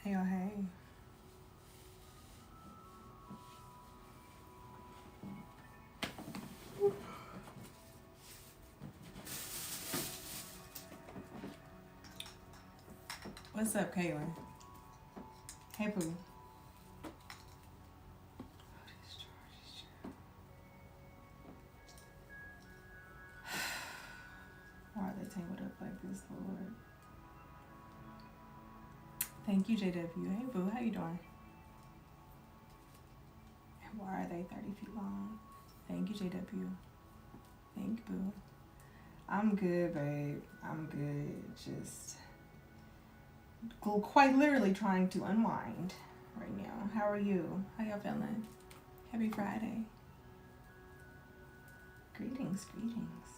Hey, oh, hey. What's up, Caitlin? Hey, Pooh. Why are they tangled up like this, Lord? Thank you, JW. Hey, Boo. How you doing? Why are they 30 feet long? Thank you, JW. Thank you, Boo. I'm good, babe. I'm good. Just quite literally trying to unwind right now. How are you? How y'all feeling? Happy Friday. Greetings, greetings.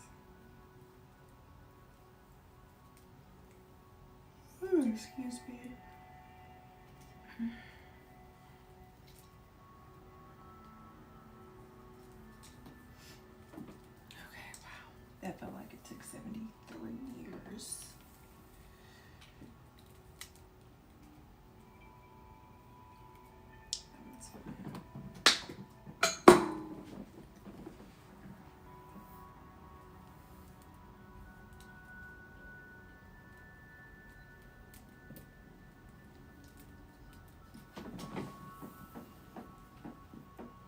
Ooh, excuse me. Okay, wow. That felt like it took 73 years. That's fine.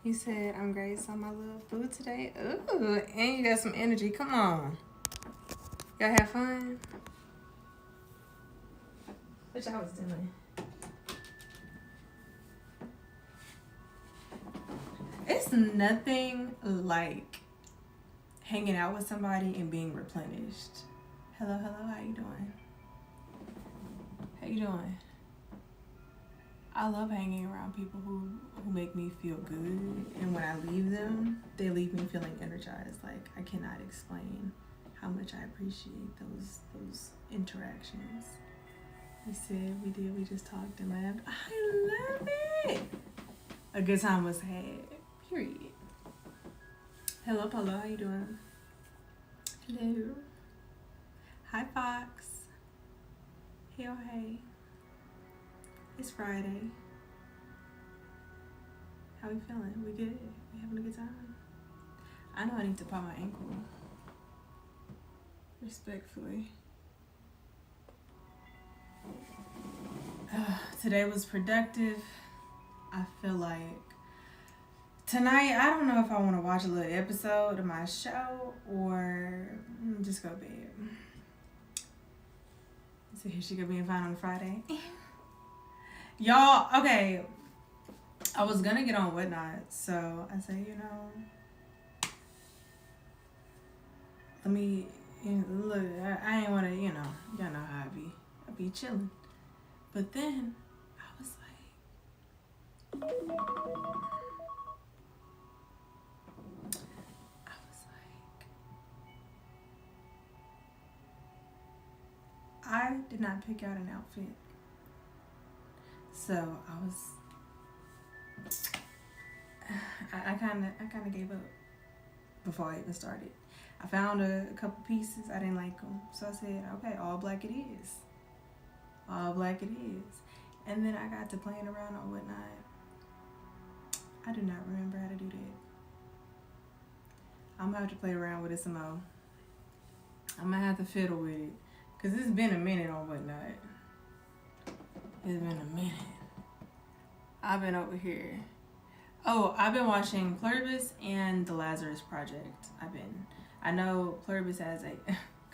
He said, I'm great, so my little food today. Ooh, and you got some energy. Come on. Y'all have fun? What y'all was doing? It's nothing like hanging out with somebody and being replenished. Hello, how you doing? How you doing? I love hanging around people who make me feel good, and when I leave them, they leave me feeling energized. Like, I cannot explain how much I appreciate those interactions. We said we did, we just talked and laughed. I love it. A good time was had. Period. Hello, Polo, how you doing? Hello. Hi, Fox. Hey, oh, hey. It's Friday. How we feeling? We good? We having a good time? I know I need to pop my ankle. Respectfully. Today was productive. I feel like tonight, I don't know if I want to watch a little episode of my show or just go to bed. So here she go being fine on Friday. Y'all, okay. I was gonna get on Whatnot, so I said, let me look. I ain't wanna, y'all know how I be. I be chilling. But then I was like, I did not pick out an outfit. So I kind of gave up before I even started. I found a couple pieces. I didn't like them. So I said, okay, all black it is. All black it is. And then I got to playing around on Whatnot. I do not remember how to do that. I'm going to have to play around with it some more. I'm going to have to fiddle with it. Because it's been a minute on Whatnot. It's been a minute. I've been over here. Oh, I've been watching Pluribus and The Lazarus Project. I know Pluribus has a,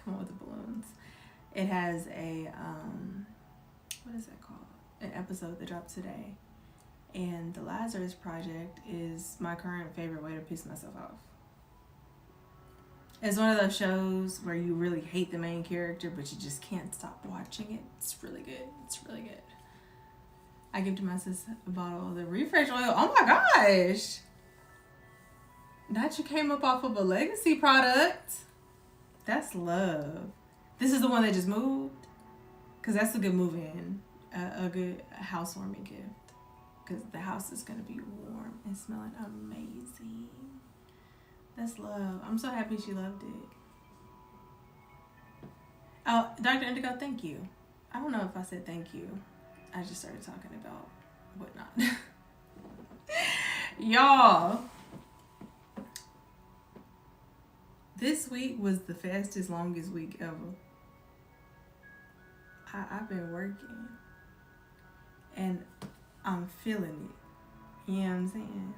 come on with the balloons. It has a, what is that called? An episode that dropped today. And The Lazarus Project is my current favorite way to piss myself off. It's one of those shows where you really hate the main character, but you just can't stop watching it. It's really good. It's really good. I gave to my sis a bottle of the refresh oil. Oh my gosh! That you came up off of a legacy product. That's love. This is the one that just moved? Because that's a good move-in. A good housewarming gift. Because the house is going to be warm and smelling amazing. That's love. I'm so happy she loved it. Oh, Dr. Indigo, thank you. I don't know if I said thank you. I just started talking about whatnot. Y'all, this week was the fastest, longest week ever. I've been working and I'm feeling it. You know what I'm saying?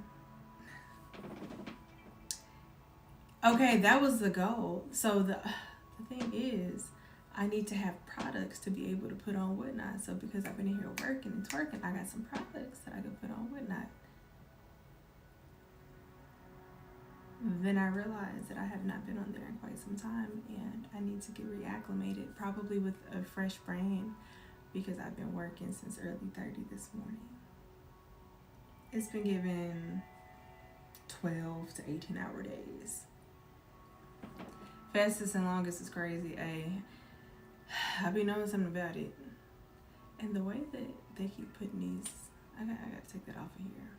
Okay, that was the goal. So the thing is, I need to have products to be able to put on Whatnot. So because I've been in here working and twerking, I got some products that I can put on Whatnot. Then I realized that I have not been on there in quite some time and I need to get reacclimated, probably with a fresh brain, because I've been working since early 30 this morning. It's been given 12 to 18 hour days. Fastest and longest is crazy. I be knowing something about it. And the way that they keep putting these, I got to take that off of here.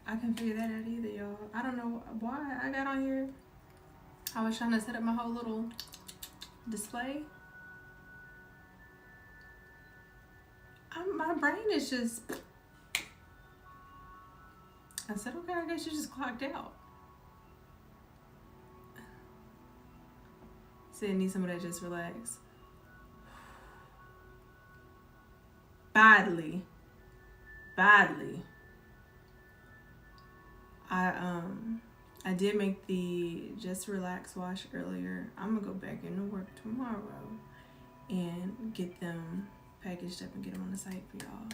I can't figure that out either, y'all. I don't know why I got on here. I was trying to set up my whole little display. My brain is just... I said, okay, I guess you just clocked out. Said, need some of that, just relax. Badly. I did make the Just Relax wash earlier. I'm gonna go back into work tomorrow and get them packaged up and get them on the site for y'all.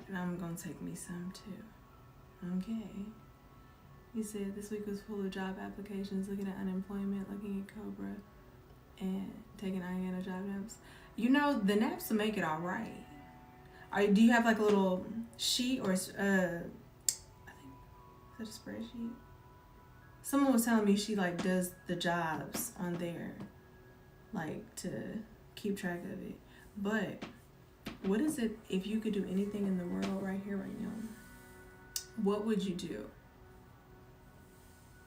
And I'm gonna take me some too. Okay. He said this week was full of job applications, looking at unemployment, looking at Cobra, and taking Ayana job naps. You know, the naps will make it all right. Do you have like a little sheet or I think, is that a spreadsheet? Someone was telling me she like does the jobs on there, like to keep track of it. But what is it, if you could do anything in the world right here, right now, what would you do?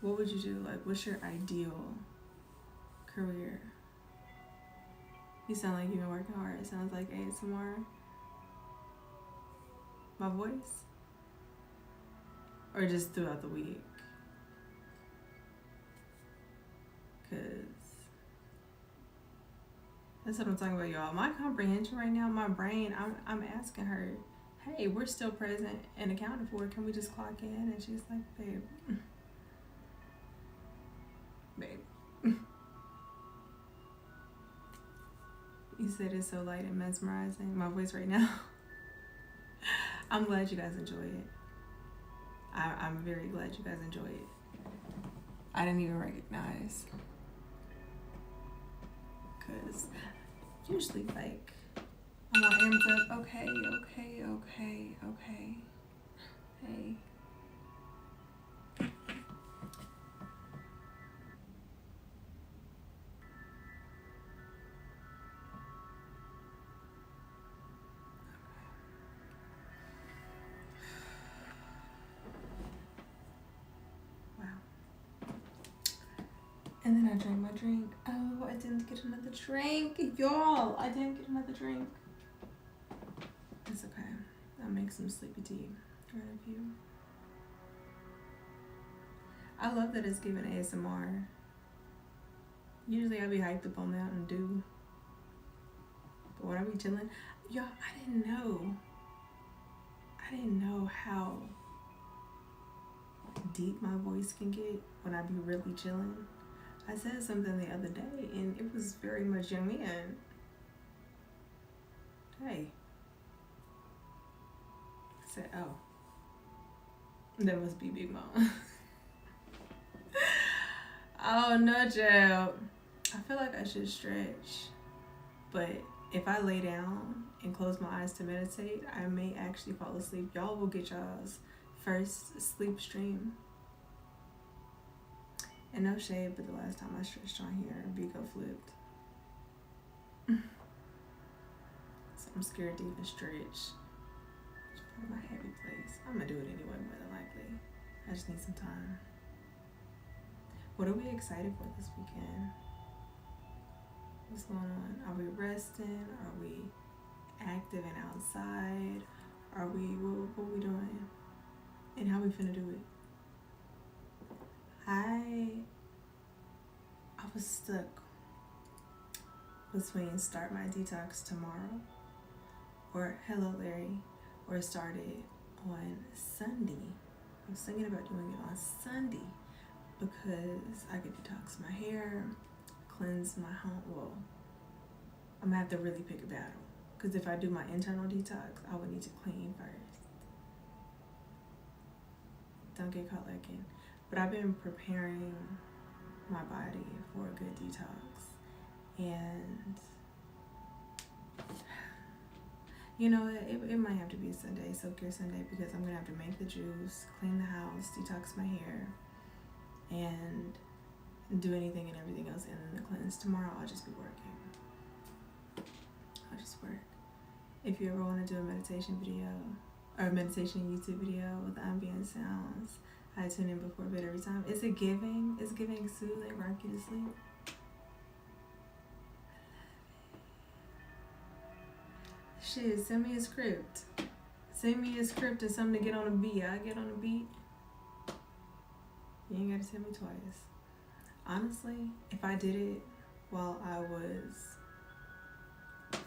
What would you do? Like, what's your ideal career? You sound like you've been working hard. It sounds like ASMR. My voice? Or just throughout the week? Because that's what I'm talking about, y'all. My comprehension right now, my brain, I'm asking her, hey, we're still present and accounted for. Can we just clock in? And she's like, babe. You said it's so light and mesmerizing. My voice right now. I'm glad you guys enjoy it. I'm very glad you guys enjoy it. I didn't even recognize. Because usually, like, I'm all amped up. Okay. Hey. And then I drank my drink. Oh, I didn't get another drink. Y'all, I didn't get another drink. It's okay. I'll make some sleepy tea right up here. I love that it's given ASMR. Usually I be hyped up on Mountain Dew. But when I be chilling, y'all, I didn't know how deep my voice can get when I be really chilling. I said something the other day and it was very much young man. Hey. I said, oh. That must be Big Mom. Oh no, Joe. I feel like I should stretch. But if I lay down and close my eyes to meditate, I may actually fall asleep. Y'all will get y'all's first sleep stream. And no shade, but the last time I stretched on here, Vigo flipped. So I'm scared to even stretch. It's probably my happy place. I'm gonna do it anyway, more than likely. I just need some time. What are we excited for this weekend? What's going on? Are we resting? Are we active and outside? Are we, what we doing? And how we finna do it? I was stuck between start my detox tomorrow or hello Larry, or start it on Sunday. I was thinking about doing it on Sunday because I could detox my hair, cleanse my home. Well, I'm gonna have to really pick a battle because if I do my internal detox, I would need to clean first. Don't get caught lacking. But I've been preparing my body for a good detox. And you know, it might have to be a Sunday, self-care Sunday, because I'm gonna have to make the juice, clean the house, detox my hair, and do anything and everything else, and then the cleanse. Tomorrow I'll just be working. I'll just work. If you ever want to do a meditation video or a meditation YouTube video with ambient sounds, I tune in before bed every time. It's giving soothing, rock you to sleep. Shit, send me a script. Send me a script and something to get on a beat. I get on a beat. You ain't gotta tell me twice. Honestly, if I did it while I was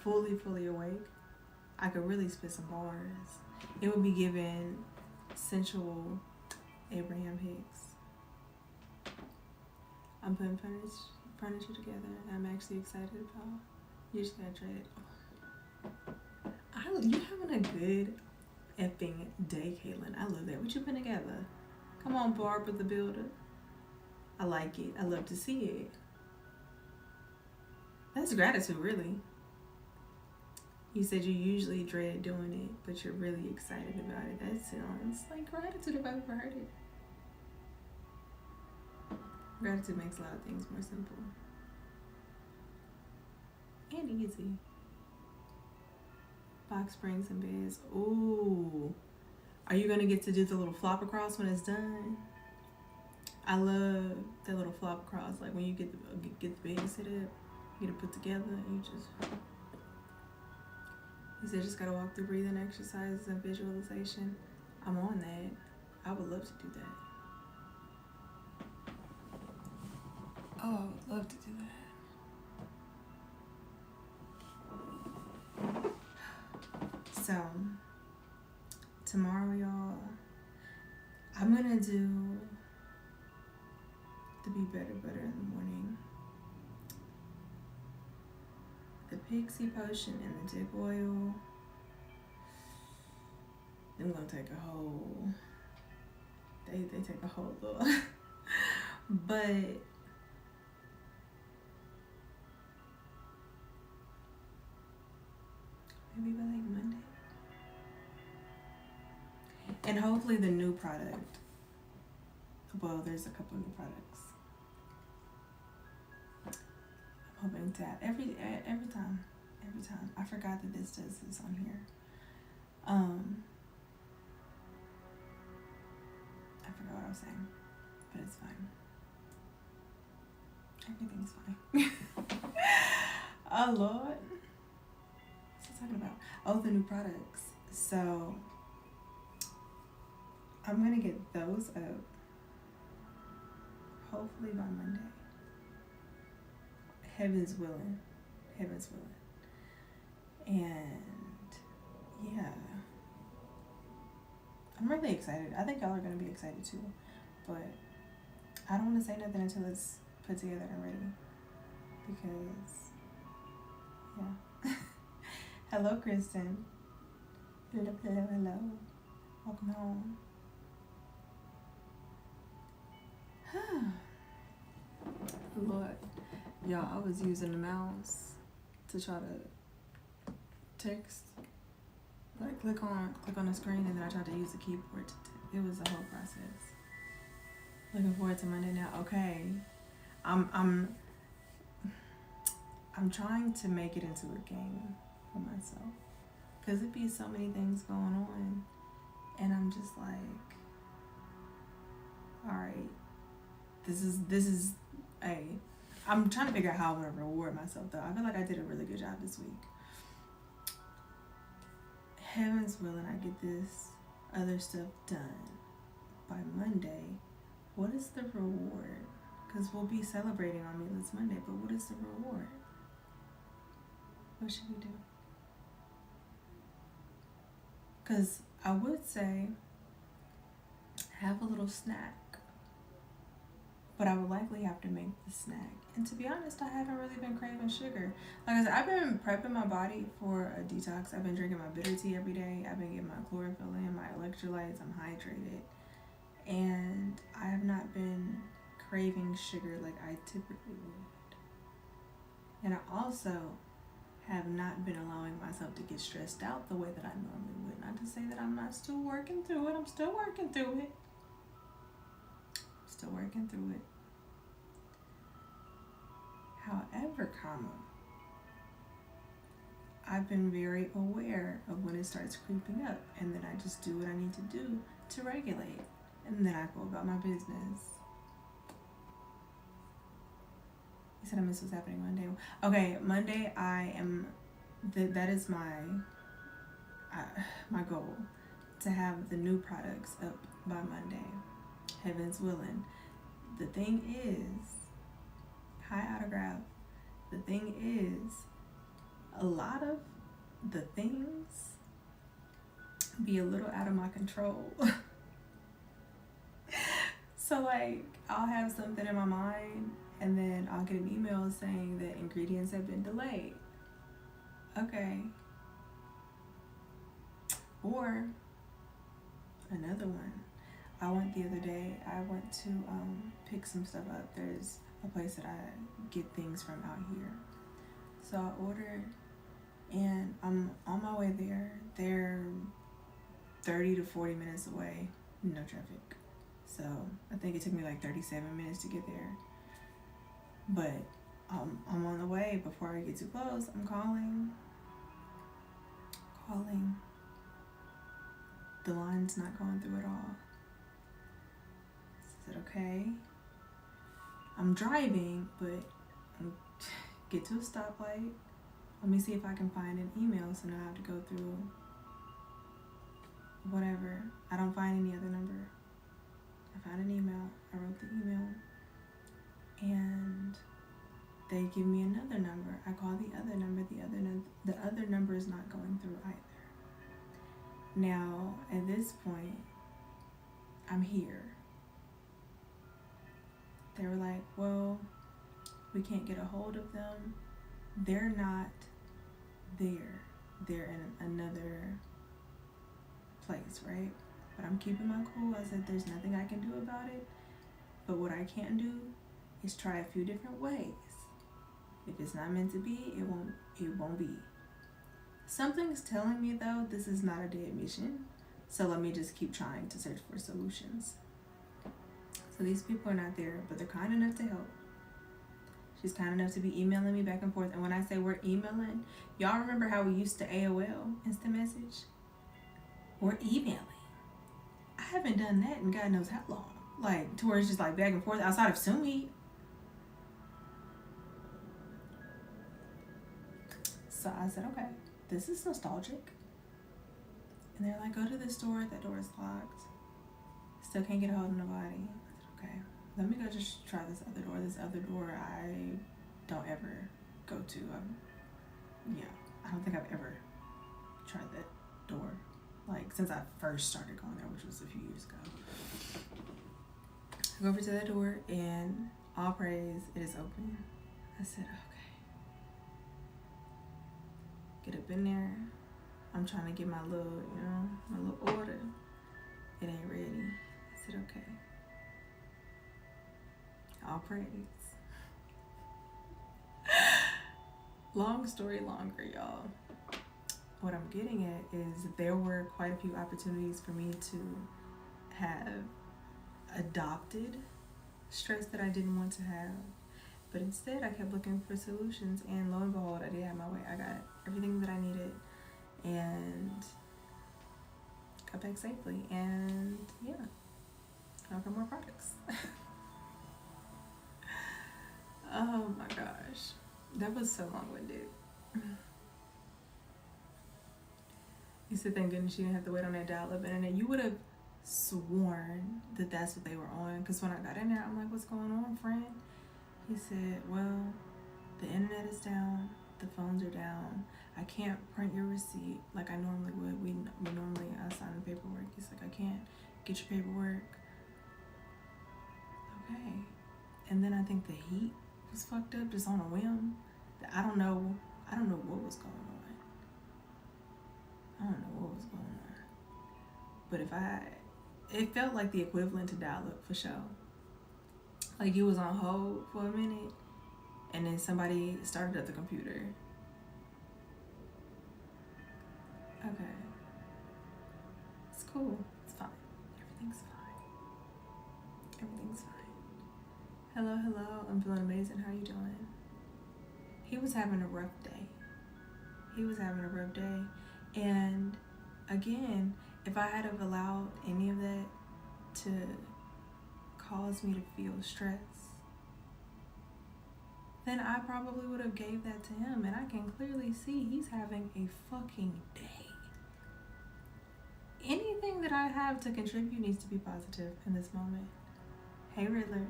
fully awake, I could really spit some bars. It would be given sensual Abraham Hicks. I'm putting furniture together that I'm actually excited about. You just gotta try it. You having a good effing day, Caitlin. I love that. What you putting together? Come on, Barbara the Builder. I like it. I love to see it. That's gratitude, really. You said you usually dread doing it, but you're really excited about it. That sounds like gratitude if I've ever heard it. Gratitude makes a lot of things more simple. And easy. Box springs and beds. Ooh. Are you going to get to do the little flop across when it's done? I love that little flop across. Like when you get the bed set up, get it put together, and you just... You said just gotta walk through breathing exercises and visualization. I'm on that. I would love to do that. Oh, I would love to do that. So, tomorrow, y'all, I'm gonna do the Be Better in the morning. The Pixie Potion and the Dick Oil. I'm gonna take a whole, they take a whole little, but maybe by like Monday. And hopefully the new product, well, there's a couple new products. I'm hoping to have every time. I forgot that this does this on here. I forgot what I was saying, but it's fine. Everything's fine. Oh Lord, what's I talking about? Oh, the new products. So I'm gonna get those up hopefully by Monday. Heaven's willing. And yeah, I'm really excited. I think y'all are gonna be excited too, but I don't want to say nothing until it's put together and ready, because yeah. Hello, Kristen. Hello. Welcome home. Lord, y'all, I was using the mouse to try to text, like click on the screen, and then I tried to use the keyboard. It was a whole process. Looking forward to Monday now. Okay, I'm trying to make it into a game for myself, because it be so many things going on, and I'm just like, all right, this is I'm trying to figure out how I'm going to reward myself, though. I feel like I did a really good job this week. Heaven's willing, I get this other stuff done by Monday. What is the reward? Because we'll be celebrating on Meatless Monday, but what is the reward? What should we do? Because I would say have a little snack, but I would likely have to make the snack. And to be honest, I haven't really been craving sugar. Like I said, I've been prepping my body for a detox. I've been drinking my bitter tea every day. I've been getting my chlorophyll in, my electrolytes. I'm hydrated. And I have not been craving sugar like I typically would. And I also have not been allowing myself to get stressed out the way that I normally would. Not to say that I'm not still working through it. I'm still working through it. Still working through it. However, I've been very aware of when it starts creeping up, and then I just do what I need to do to regulate, and then I go about my business. You said I missed what's happening Monday. Okay, Monday I am. That is my goal, to have the new products up by Monday. Heaven's willing. The thing is, hi Autograph. The thing is, a lot of the things be a little out of my control. So like, I'll have something in my mind, and then I'll get an email saying that ingredients have been delayed. Okay. Or another one. I went the other day, I went to pick some stuff up. There's a place that I get things from out here. So I ordered, and I'm on my way there. They're 30 to 40 minutes away, no traffic. So I think it took me like 37 minutes to get there. But I'm on the way. Before I get too close, I'm calling. The line's not going through at all. Is it okay? I'm driving, but get to a stoplight. Let me see if I can find an email, so now I have to go through whatever. I don't find any other number. I found an email. I wrote the email, and they give me another number. I call the other number. The other number is not going through either. Now, at this point, I'm here. They were like, well, we can't get a hold of them. They're not there. They're in another place, right? But I'm keeping my cool. I said, there's nothing I can do about it. But what I can do is try a few different ways. If it's not meant to be, it won't be. Something's telling me, though, this is not a dead mission. So let me just keep trying to search for solutions. So these people are not there, but they're kind enough to help. She's kind enough to be emailing me back and forth. And when I say we're emailing, y'all remember how we used to AOL, instant message? We're emailing. I haven't done that in God knows how long. Like, to where it's just like back and forth outside of Sumi. So I said, okay, this is nostalgic. And they're like, go to this door. That door is locked. Still can't get a hold of nobody. I said, okay, let me go just try this other door. This other door I don't ever go to. I don't think I've ever tried that door. Like, since I first started going there, which was a few years ago. I go over to that door, and all praise, it is open. I said, okay. Get up in there. I'm trying to get my little order. It ain't ready. I said, okay. All praise. Long story longer, y'all. What I'm getting at is there were quite a few opportunities for me to have adopted stress that I didn't want to have. But instead, I kept looking for solutions, and lo and behold, I did have my way. I got everything that I needed and got back safely. And yeah, I got more products. Oh my gosh. That was so long-winded. You said thank goodness you didn't have to wait on that dial-up internet. You would have sworn that that's what they were on. Because when I got in there, I'm like, what's going on, friend? He said, well, the internet is down. The phones are down. I can't print your receipt like I normally would. We normally sign the paperwork. He's like, I can't get your paperwork. Okay. And then I think the heat was fucked up just on a whim. I don't know what was going on. I don't know what was going on. But it felt like the equivalent to dial-up for sure. Like you was on hold for a minute and then somebody started up the computer. Okay. It's cool. It's fine. Everything's fine. Everything's fine. Hello. I'm feeling amazing. How are you doing? He was having a rough day. And again, if I had have allowed any of that to cause me to feel stress, then I probably would have gave that to him. And I can clearly see he's having a fucking day. Anything that I have to contribute needs to be positive in this moment. Hey, Riddler.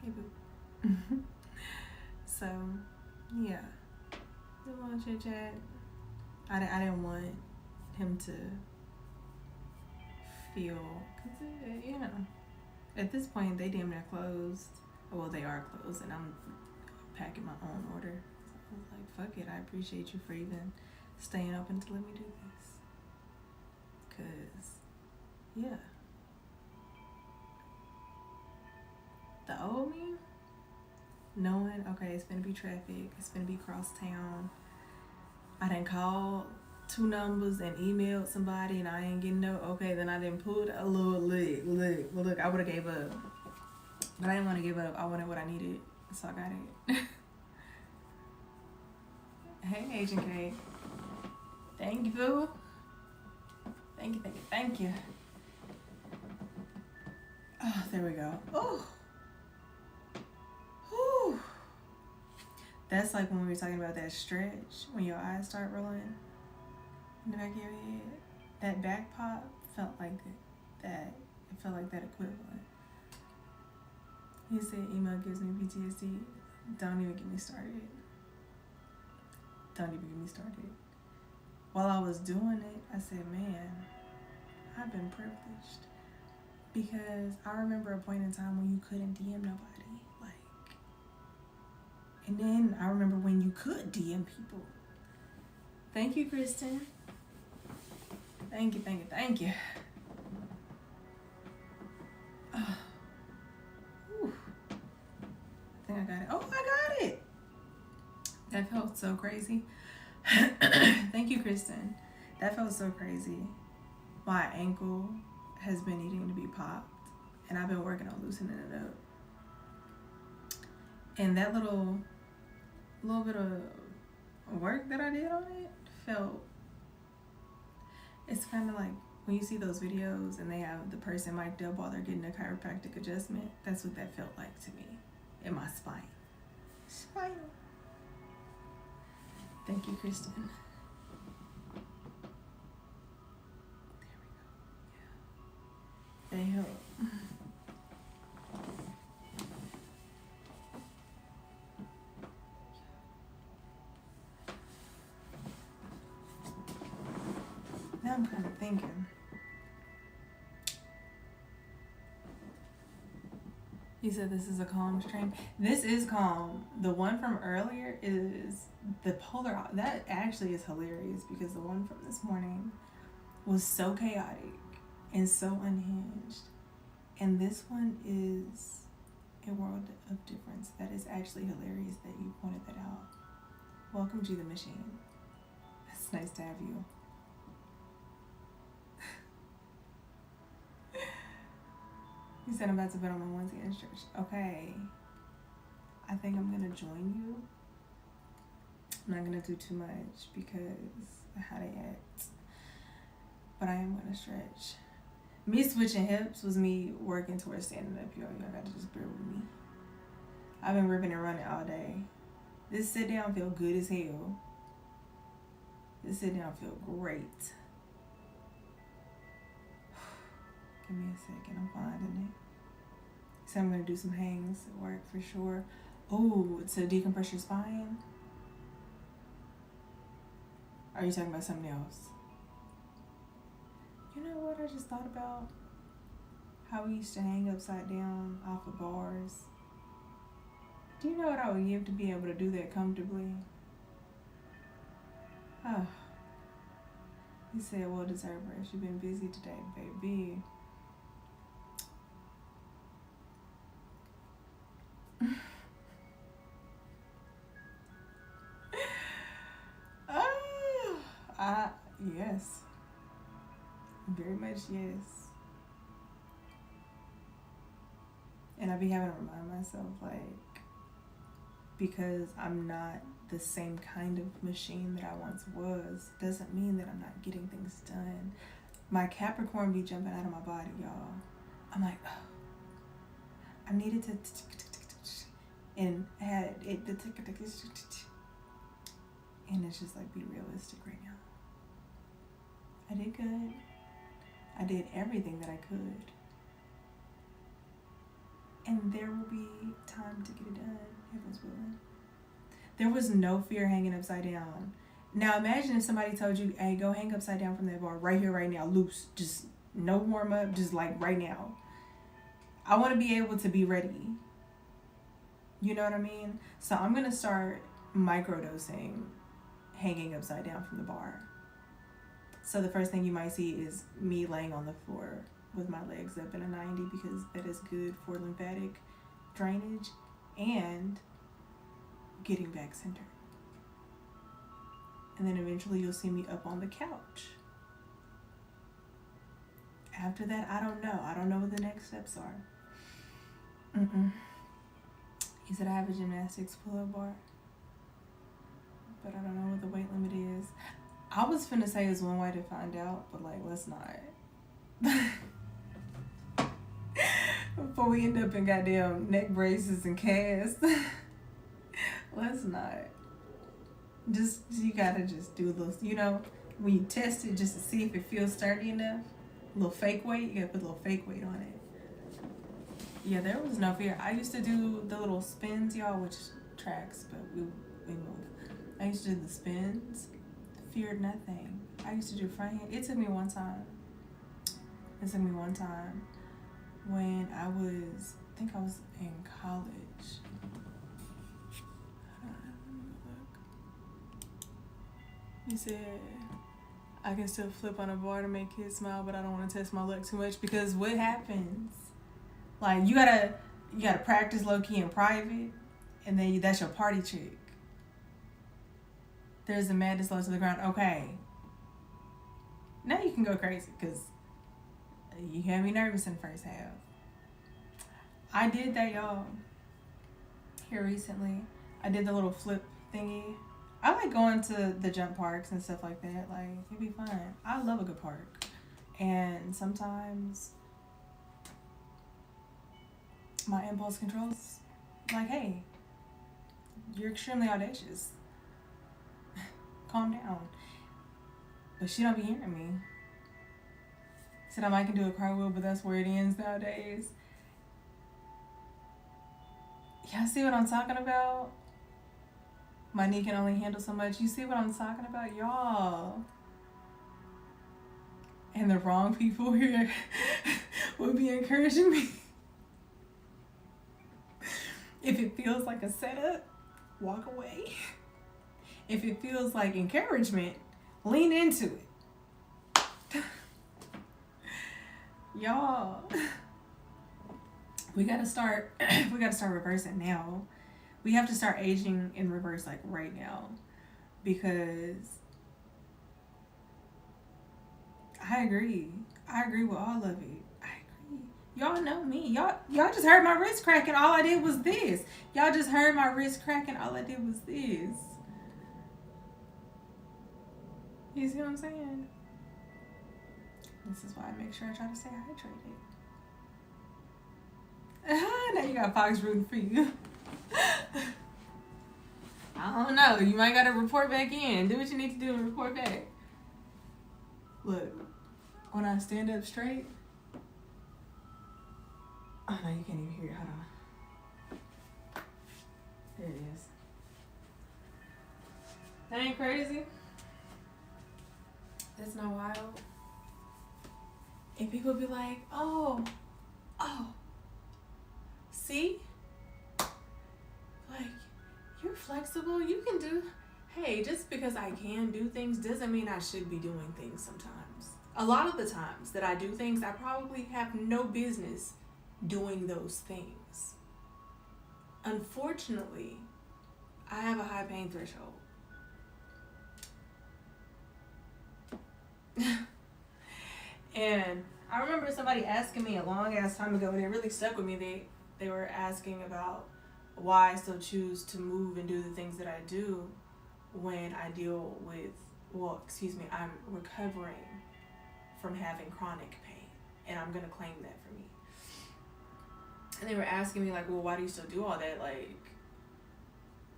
Hey, boo. So, yeah. A little chit chat. I didn't want him to feel, cause you know, at this point they damn near closed. Well, they are closed, and I'm packing my own order. So I was like, fuck it. I appreciate you for even staying open to let me do this. Cause, yeah. The old me, knowing, okay, it's gonna be traffic, it's gonna be cross town. I done called 2 numbers and emailed somebody and I ain't getting no, okay, then I didn't pull a little look, I would have gave up. But I didn't want to give up. I wanted what I needed, so I got it. Hey, Agent K. Thank you, boo. Thank you. Oh, there we go. Oh. Whew. That's like when we were talking about that stretch, when your eyes start rolling in the back of your head. That back pop felt like that. It felt like that equivalent. He said email gives me PTSD. Don't even get me started. While I was doing it, I said, man, I've been privileged. Because I remember a point in time when you couldn't DM nobody. And then I remember when you could DM people. Thank you, Kristen. Thank you. I think I got it. Oh, I got it. That felt so crazy. Thank you, Kristen. That felt so crazy. My ankle has been needing to be popped, and I've been working on loosening it up. And that little bit of work that I did on it felt, it's kind of like when you see those videos and they have the person mic'd up while they're getting a chiropractic adjustment. That's what that felt like to me in my spine. Spinal. Thank you, Kristen. There we go. Yeah. They help. Now I'm kind of thinking. You said this is a calm stream. This is calm. The one from earlier is the polar. That actually is hilarious because the one from this morning was so chaotic and so unhinged. And this one is a world of difference. That is actually hilarious that you pointed that out. Welcome to the machine. It's nice to have you. You said I'm about to put on my onesie and stretch. Okay. I think I'm going to join you. I'm not going to do too much because of how they act. But I am going to stretch. Me switching hips was me working towards standing up. Y'all got to just bear with me. I've been ripping and running all day. This sit down feel good as hell. This sit down feel great. Give me a second, I'm finding it. So I'm gonna do some hangs at work for sure. Oh, to decompress your spine. Are you talking about something else? You know what I just thought about? How we used to hang upside down off of bars. Do you know what I would give to be able to do that comfortably? Oh. He said, well deserved rest. You've been busy today, baby. Yes. Very much yes. And I be having to remind myself, like, because I'm not the same kind of machine that I once was, doesn't mean that I'm not getting things done. My Capricorn be jumping out of my body, y'all. I'm like, oh, I needed to, and had it, and it's just like, be realistic right now. I did good. I did everything that I could. And there will be time to get it done, heaven's willing. There was no fear hanging upside down. Now imagine if somebody told you, hey, go hang upside down from that bar right here, right now, loose. Just no warm up, just like right now. I want to be able to be ready. You know what I mean? So I'm going to start microdosing hanging upside down from the bar. So the first thing you might see is me laying on the floor with my legs up in a 90 because that is good for lymphatic drainage and getting back centered. And then eventually you'll see me up on the couch. After that, I don't know. I don't know what the next steps are. He said I have a gymnastics pull-up bar, but I don't know what the weight limit is. I was finna say it's one way to find out, but like, let's not. Before we end up in goddamn neck braces and casts. Let's not. Just, you gotta just do those, you know, when you test it just to see if it feels sturdy enough. A little fake weight, you gotta put a little fake weight on it. Yeah, there was no fear. I used to do the little spins, y'all, which tracks, but we move. I used to do the spins. Feared nothing. I used to do front hand. It took me one time. When I think I was in college. He said, I can still flip on a bar to make kids smile, but I don't want to test my luck too much because what happens? Like, you gotta practice low-key in private, and then that's your party trick. There's a madness low to the ground. Okay. Now you can go crazy because you had me nervous in the first half. I did that, y'all, here recently. I did the little flip thingy. I like going to the jump parks and stuff like that. Like, it'd be fun. I love a good park. And sometimes my impulse controls like, hey, you're extremely audacious. Calm down. But she don't be hearing me. Said I might can do a cartwheel, but that's where it ends nowadays. Y'all see what I'm talking about? My knee can only handle so much. You see what I'm talking about, y'all? And the wrong people here will be encouraging me. If it feels like a setup, walk away. If it feels like encouragement, lean into it. Y'all, we gotta start reversing now. We have to start aging in reverse like right now, because I agree with all of it. I agree. Y'all know me. Y'all just heard my wrist cracking. All I did was this. Y'all just heard my wrist cracking. All I did was this. You see what I'm saying? This is why I make sure I try to stay hydrated. Now you got Fox rooting for you. I don't know. You might gotta report back in. Do what you need to do and report back. Look, when I stand up straight. Oh no, you can't even hear it. Hold on. There it is. That ain't crazy. That's not wild. And people be like, oh, see? Like, you're flexible. You can do. Hey, just because I can do things doesn't mean I should be doing things sometimes. A lot of the times that I do things, I probably have no business doing those things. Unfortunately, I have a high pain threshold. And I remember somebody asking me a long ass time ago, and it really stuck with me. They were asking about why I still choose to move and do the things that I do when I deal with, I'm recovering from having chronic pain, and I'm gonna claim that for me. And they were asking me like, well, why do you still do all that? Like,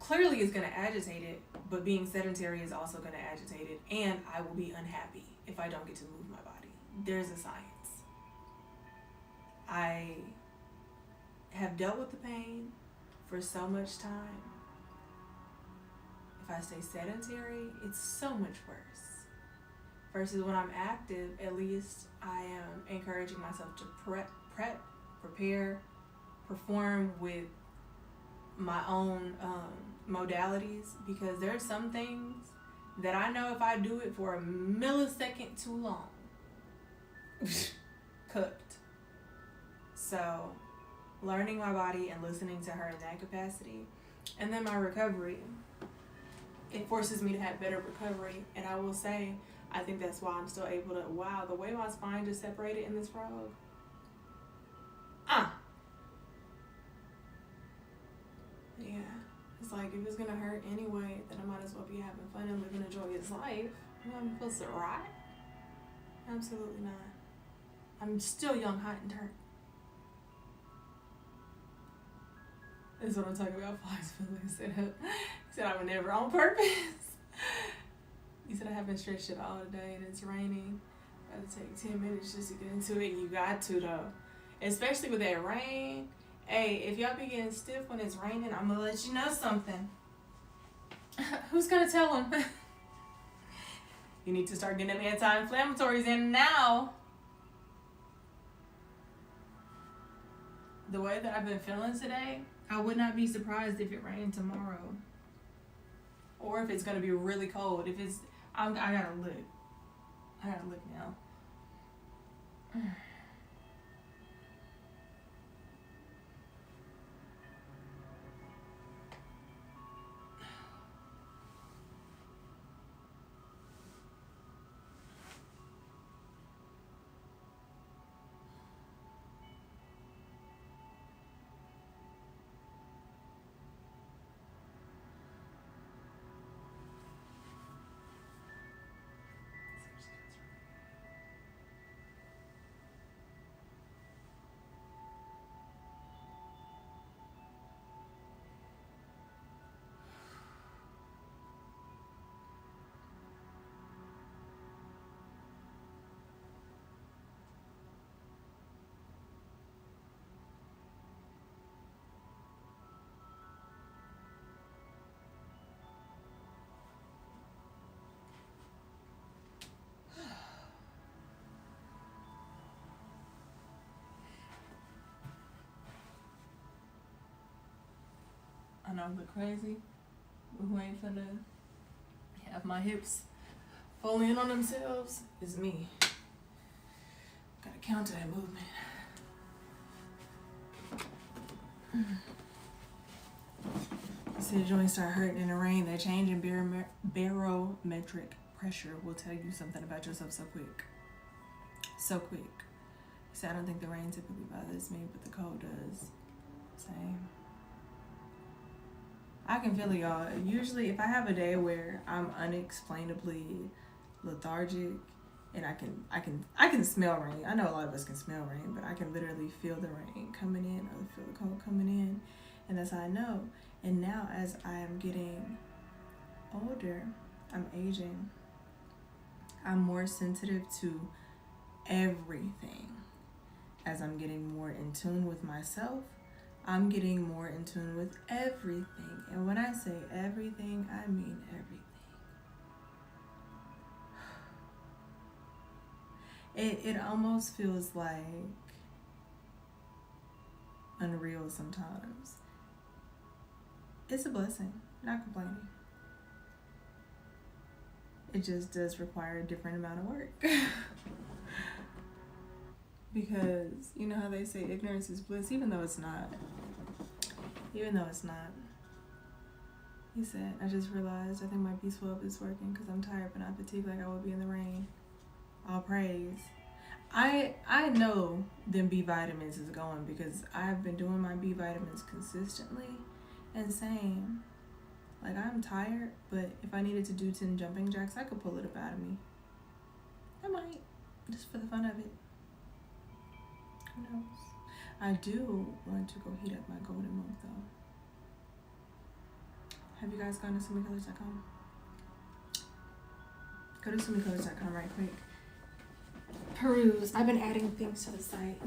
clearly it's gonna agitate it, but being sedentary is also gonna agitate it, and I will be unhappy if I don't get to move my body. There's a science. I have dealt with the pain for so much time. If I stay sedentary, it's so much worse. Versus when I'm active, at least I am encouraging myself to prepare, perform with my own modalities, because there are some things that I know if I do it for a millisecond too long, cooked. So learning my body and listening to her in that capacity, and then my recovery, it forces me to have better recovery. And I will say, I think that's why I'm still able to, wow, the way my spine just separated in this frog. Yeah. It's like, if it's gonna hurt anyway, then I might as well be having fun and living a joyous life. I'm supposed to rot? Absolutely not. I'm still young, hot, and turned. This is what I'm talking about. Flies feeling. He said I would never on purpose. He said I haven't stretched it all day and it's raining. Gotta take 10 minutes just to get into it. You got to though. Especially with that rain. Hey, if y'all be getting stiff when it's raining, I'm gonna let you know something. Who's gonna tell him? You need to start getting them anti-inflammatories in now. The way that I've been feeling today, I would not be surprised if it rained tomorrow. Or if it's gonna be really cold. If it's, I gotta look. I gotta look now. I know I look crazy, but who ain't finna have my hips fall in on themselves is me. Gotta counter that movement. See the joints start hurting in the rain. That change in barometric pressure will tell you something about yourself so quick. So quick. See, I don't think the rain typically bothers me, but the cold does. Same. I can feel it, y'all. Usually, if I have a day where I'm unexplainably lethargic, and I can smell rain. I know a lot of us can smell rain, but I can literally feel the rain coming in or feel the cold coming in, And that's how I know. And now as I am getting older, I'm aging, I'm more sensitive to everything. As I'm getting more in tune with myself, I'm getting more in tune with everything. And when I say everything, I mean everything. It almost feels like unreal sometimes. It's a blessing, not complaining. It just does require a different amount of work. Because you know how they say ignorance is bliss, even though it's not. Even though it's not. He said, I just realized I think my B12 is working because I'm tired but not fatigued like I would be in the rain. All praise. I know them B vitamins is going because I've been doing my B vitamins consistently and saying, like, I'm tired, but if I needed to do 10 jumping jacks, I could pull it up out of me. I might, just for the fun of it. Who knows? I do want to go heat up my golden milk though. Have you guys gone to sumicolors.com? Go to sumicolors.com right quick. Peruse. I've been adding things to the site.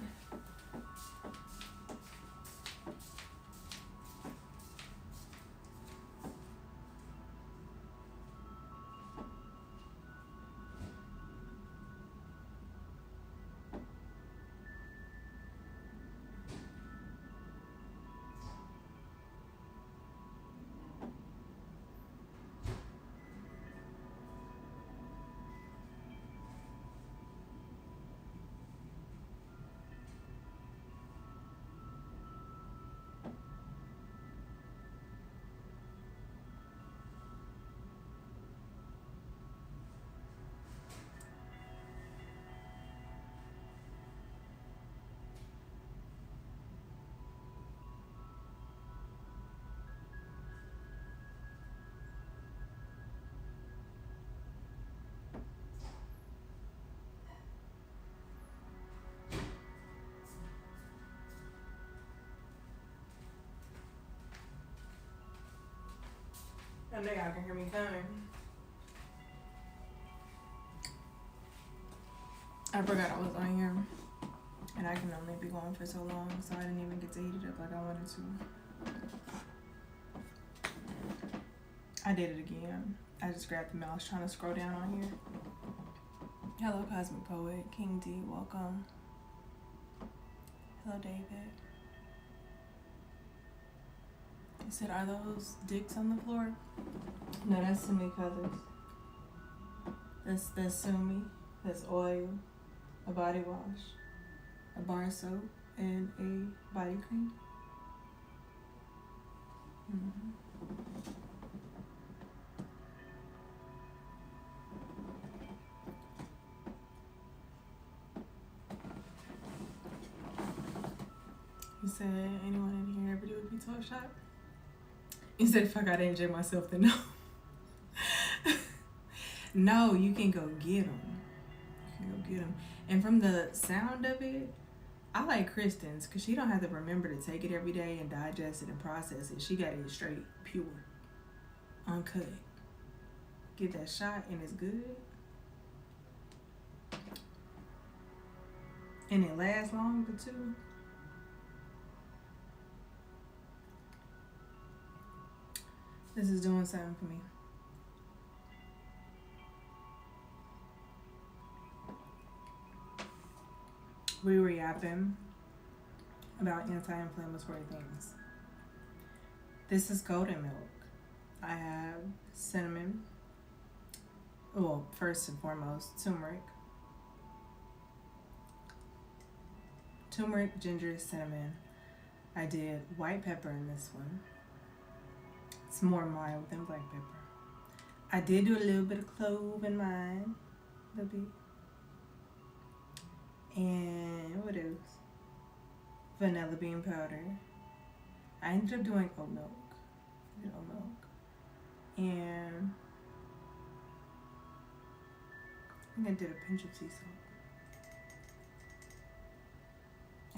I know y'all can hear me coming. I forgot I was on here. And I can only be going for so long, so I didn't even get to heat it up like I wanted to. I did it again. I just grabbed the mouse trying to scroll down on here. Hello, Cosmic Poet. King D, welcome. Hello, David. He said, are those dicks on the floor? No, that's Sumi Colors. That's Sumi. That's oil, a body wash, a bar soap, and a body cream. Mm-hmm. He said, anyone in here ever do a B12 shot? He said, if I gotta inject myself, then no. No, you can go get them. You can go get them. And from the sound of it, I like Kristen's because she don't have to remember to take it every day and digest it and process it. She got it straight, pure, uncut. Get that shot and it's good. And it lasts longer too. This is doing something for me. We were yapping about anti-inflammatory things. This is golden milk. I have cinnamon. Well, first and foremost, turmeric. Turmeric, ginger, cinnamon. I did white pepper in this one. It's more mild than black pepper. I did do a little bit of clove in mine. A little bit. And what else? Vanilla bean powder. I ended up doing oat milk. I did oat milk. And I think I did a pinch of sea salt.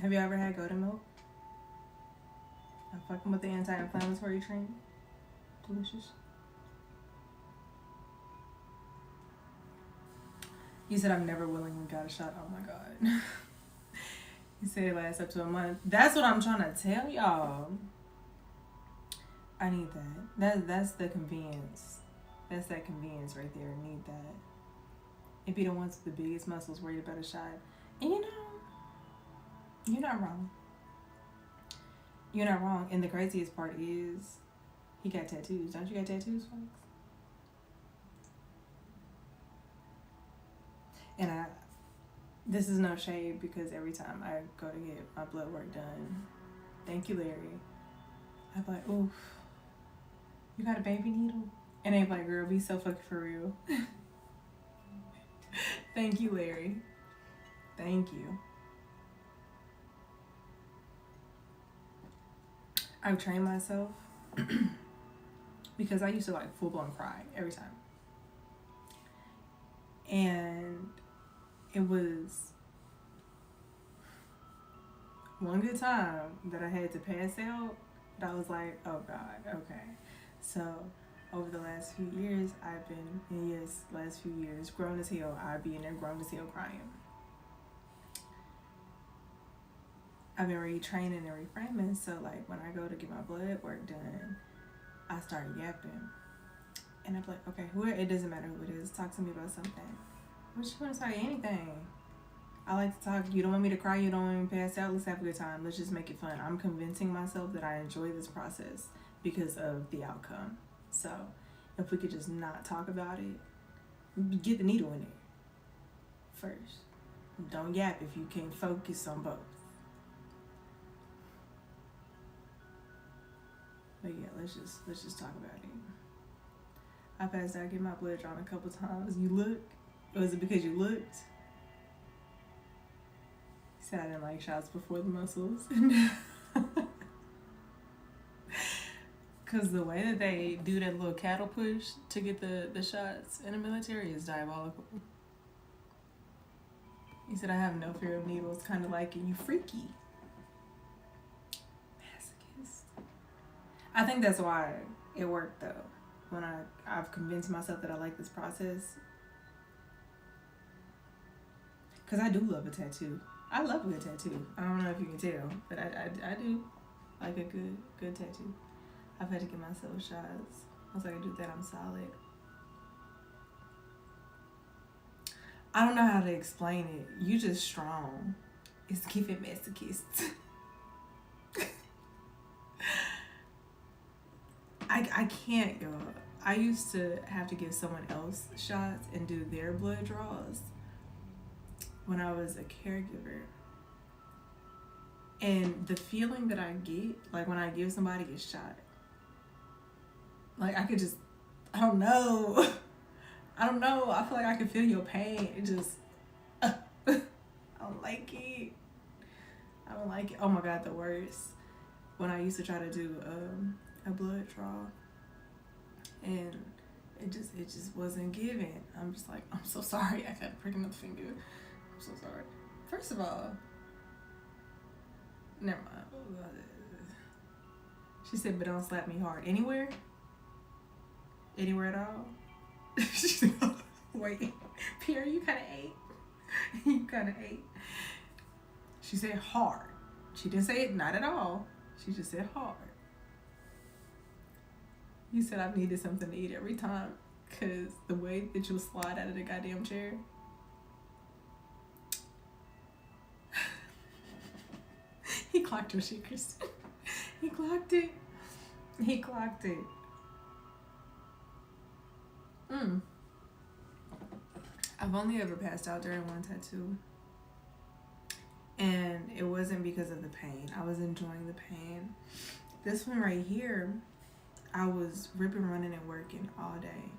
Have you ever had golden milk? I'm fucking with the anti-inflammatory train. Delicious. You said I've never willingly got a shot. Oh my god. You said it lasts up to a month. That's what I'm trying to tell y'all. I need that. That's the convenience. That's that convenience right there. I need that. It be the ones with the biggest muscles worried about a shot. And you know, you're not wrong. You're not wrong. And the craziest part is he got tattoos. Don't you got tattoos, folks? And this is no shade because every time I go to get my blood work done, thank you, Larry, I'm like, oof, you got a baby needle? And they like, girl, be so fucking for real. Thank you, Larry. Thank you. I've trained myself because I used to like full blown cry every time. And it was one good time that I had to pass out that I was like, oh God, okay. So over the last few years, last few years, grown as hell, I'd be in there grown as hell crying. I've been retraining and reframing, so like when I go to get my blood work done, I start yapping. And I'm like, okay, it doesn't matter who it is, talk to me about something. What you want to say? Anything. I like to talk. You don't want me to cry, you don't want me to pass out, let's have a good time. Let's just make it fun. I'm convincing myself that I enjoy this process because of the outcome. So if we could just not talk about it, get the needle in there first. Don't yap if you can't focus on both. But yeah, let's just talk about it. I passed out, get my blood drawn a couple times. You looked? Was it because you looked? He said I didn't like shots before the muscles. Because the way that they do that little cattle push to get the shots in the military is diabolical. He said I have no fear of needles, kind of like it. You freaky. Masochist. I think that's why it worked though. When I've convinced myself that I like this process. Because I do love a tattoo. I love a good tattoo. I don't know if you can tell, but I do like a good tattoo. I've had to give myself shots. Once I can do that, I'm solid. I don't know how to explain it. You just strong. It's giving masochist. I can't, y'all. I used to have to give someone else shots and do their blood draws when I was a caregiver. And the feeling that I get, like when I give somebody a shot, like I could just, I don't know. I feel like I can feel your pain. It just, I don't like it. I don't like it. Oh my God, the worst. When I used to try to do a blood draw, and it just wasn't giving. I'm just like, I'm so sorry. I got a prick in the finger. I'm so sorry. First of all, never mind. She said, but don't slap me hard. Anywhere? Anywhere at all? She said, oh, wait, Pierre, you kind of ate. You kind of ate. She said hard. She didn't say it not at all. She just said hard. You said I needed something to eat every time because the way that you slide out of the goddamn chair. He clocked your shit, Kristen. He clocked it. He clocked it. I've only ever passed out during one tattoo. And it wasn't because of the pain. I was enjoying the pain. This one right here, I was ripping, running, and working all day.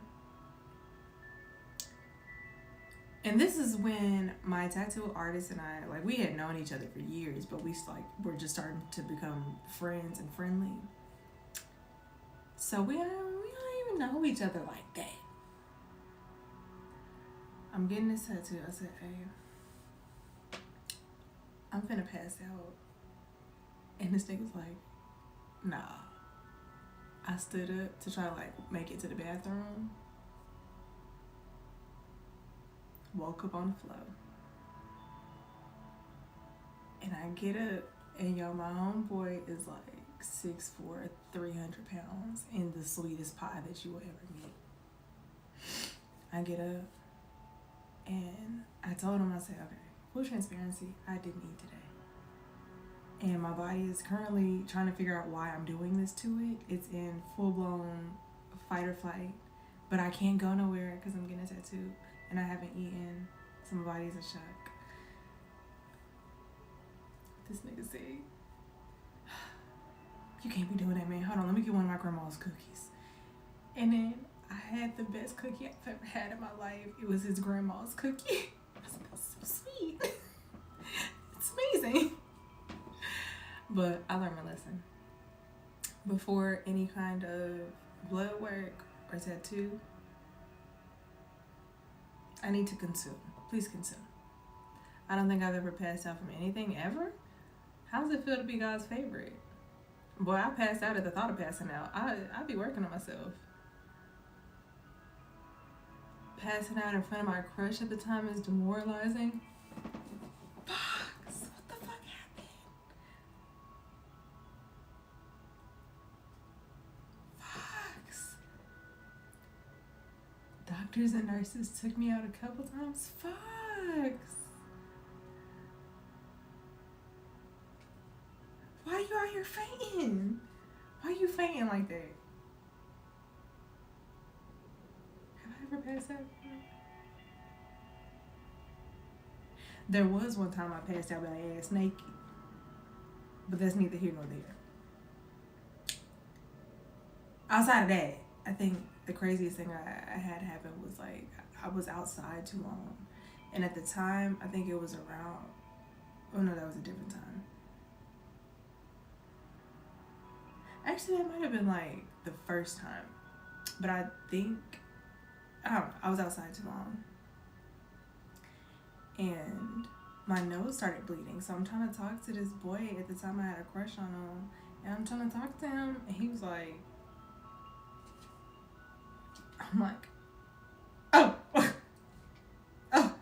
And this is when my tattoo artist and I, like, we had known each other for years, but we're just starting to become friends and friendly. So we don't even know each other like that. I'm getting this tattoo. I said, hey, I'm finna pass out. And this nigga's like, Nah. I stood up to try to like make it to the bathroom. Woke up on the floor. And I get up, and yo, my homeboy is like 6'4", 300 pounds, and the sweetest pie that you will ever meet. I get up, and I told him, I said, okay, full transparency, I didn't eat today. And my body is currently trying to figure out why I'm doing this to it. It's in full-blown fight or flight, but I can't go nowhere because I'm getting a tattoo, and I haven't eaten, so my body's in shock. This nigga said, you can't be doing that, man. Hold on, let me get one of my grandma's cookies. And then I had the best cookie I've ever had in my life. It was his grandma's cookie. I was like, that's so sweet. It's amazing. But I learned my lesson. Before any kind of blood work or tattoo, I need to consume. Please consume. I don't think I've ever passed out from anything ever. How does it feel to be God's favorite? Boy, I passed out at the thought of passing out. I be working on myself. Passing out in front of my crush at the time is demoralizing. Fox, what the fuck happened? Fox. Doctors and nurses took me out a couple times. Fox. Why you out here fainting? Why you fainting like that? Have I ever passed out? There was one time I passed out by ass naked. But that's neither here nor there. Outside of that, I think the craziest thing I had happen was like I was outside too long. And at the time, I think it was around, oh no, that was a different time. Actually, that might have been like the first time. But I think, I don't know, I was outside too long. And my nose started bleeding. So I'm trying to talk to this boy. At the time I had a crush on him. And I'm trying to talk to him. And he was like, I'm like, oh. Oh.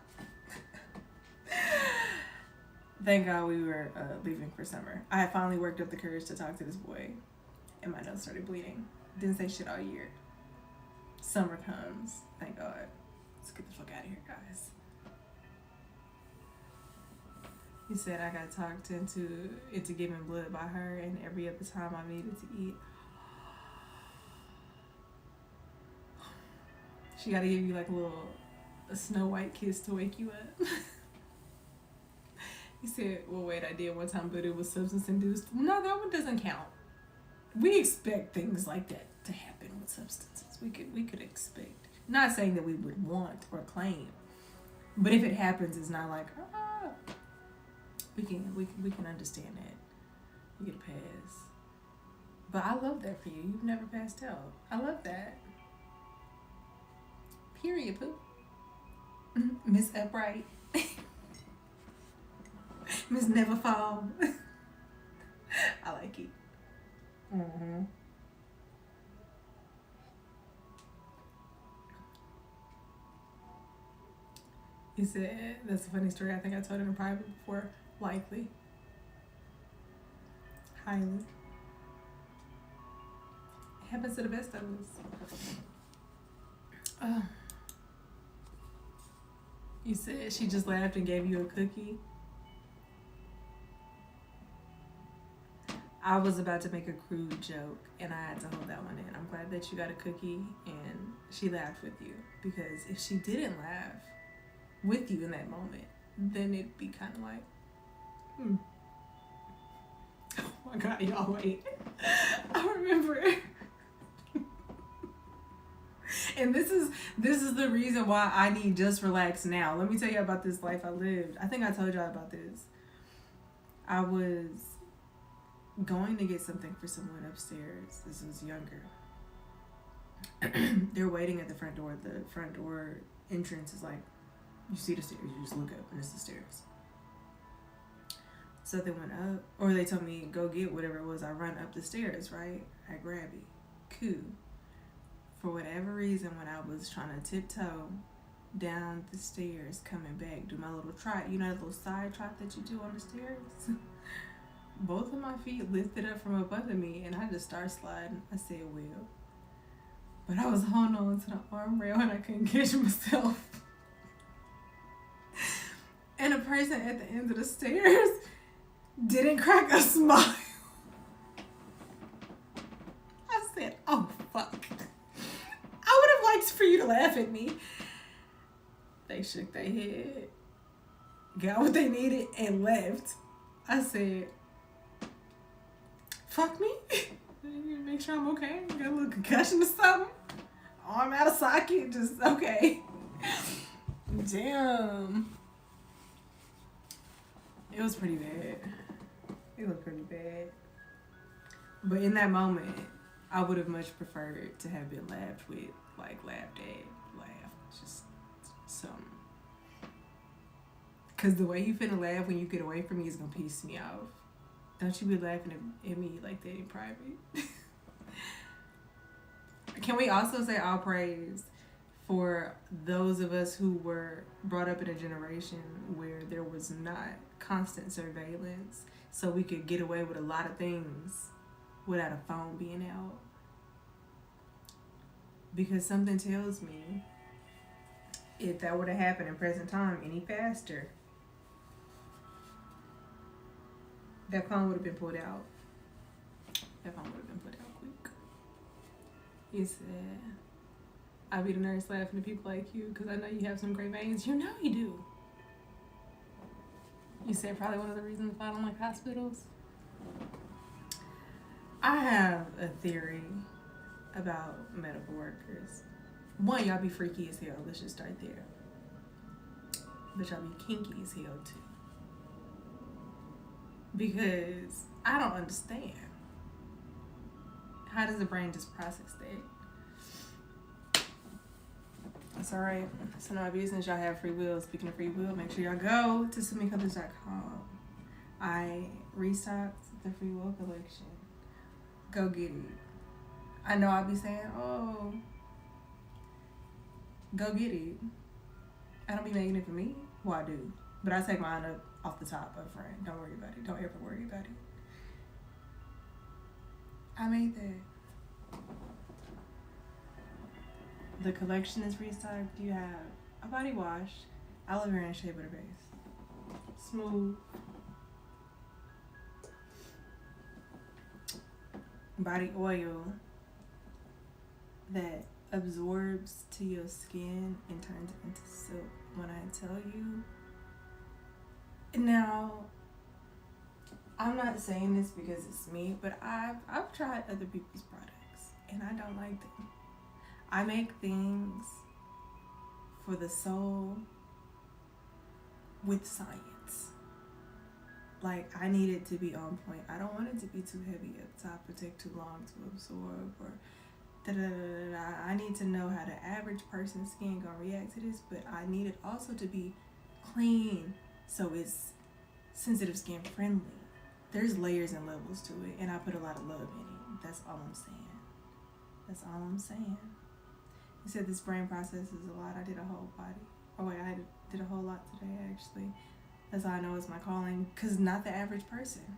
Thank God we were leaving for summer. I had finally worked up the courage to talk to this boy. And my nose started bleeding. Didn't say shit all year. Summer comes. Thank God. Let's get the fuck out of here, guys. He said I got talked into giving blood by her, and every other time I needed to eat. She got to give you like a Snow White kiss to wake you up. He said, well, wait, I did one time, but it was substance induced. No, that one doesn't count. We expect things like that to happen with substances. We could expect. Not saying that we would want or claim, but if it happens, it's not like we can understand that. You get a pass. But I love that for you. You've never passed out. I love that. Period, poo. Miss Upright. Miss Never Fall. I like it. Mm-hmm. He said, that's a funny story. I think I told it in private before. Likely. Highly. It happens to the best of us. You said she just laughed and gave you a cookie. I was about to make a crude joke and I had to hold that one in. I'm glad that you got a cookie and she laughed with you, because if she didn't laugh with you in that moment, then it'd be kind of like, Oh my God, y'all wait. I remember. And this is the reason why I need Just Relax now. Let me tell you about this life I lived. I think I told y'all about this. I was going to get something for someone upstairs. This was younger. They're waiting at the front door. The front door entrance is like, you see the stairs, you just look up and it's the stairs. So they went up, or they told me go get whatever it was. I run up the stairs, right? I grab it. Cool. For whatever reason, when I was trying to tiptoe down the stairs, coming back, do my little trot, you know, that little side trot that you do on the stairs? Both of my feet lifted up from up under me, and I just started sliding. I said, Will. But I was holding on to the armrail, and I couldn't catch myself. And a person at the end of the stairs didn't crack a smile. I said, oh, fuck. I would have liked for you to laugh at me. They shook their head, got what they needed, and left. I said, fuck me? Make sure I'm okay. Got a little concussion or something? Arm out of socket, just okay. Damn. It was pretty bad. It was pretty bad. But in that moment, I would have much preferred to have been laughed with, like laughed at, laughed, just something. Because the way you finna laugh when you get away from me is gonna piss me off. Don't you be laughing at me like that in private. Can we also say all praise for those of us who were brought up in a generation where there was not constant surveillance, so we could get away with a lot of things without a phone being out? Because something tells me if that would have happened in present time any faster, that phone would have been pulled out. That phone would have been put out quick. He said, I be the nurse laughing at people like you because I know you have some great veins. You know you do. You said probably one of the reasons why I don't like hospitals. I have a theory about medical workers. One, y'all be freaky as hell. Let's just start there. But y'all be kinky as hell too. Because I don't understand. How does the brain just process that? That's all right. It's none of my business. Y'all have free will. Speaking of free will, make sure y'all go to SumiColors.com. I restocked the free will collection. Go get it. I know I'll be saying, oh, go get it. I don't be making it for me. Well, I do. But I take mine up off the top up front. Don't worry about it. Don't ever worry about it. I made that. The collection is restocked. You have a body wash, aloe vera and shea butter base. Smooth. Body oil that absorbs to your skin and turns it into silk. When I tell you. Now, I'm not saying this because it's me, but I've tried other people's products and I don't like them. I make things for the soul with science. Like, I need it to be on point. I don't want it to be too heavy up top or take too long to absorb or da-da-da-da-da. I need to know how the average person's skin gonna react to this, but I need it also to be clean so it's sensitive skin friendly. There's layers and levels to it, and I put a lot of love in it. That's all I'm saying. That's all I'm saying. He said this brain processes a lot. I did a whole body. Oh wait, I did a whole lot today actually. That's how I know it's my calling. Cause not the average person.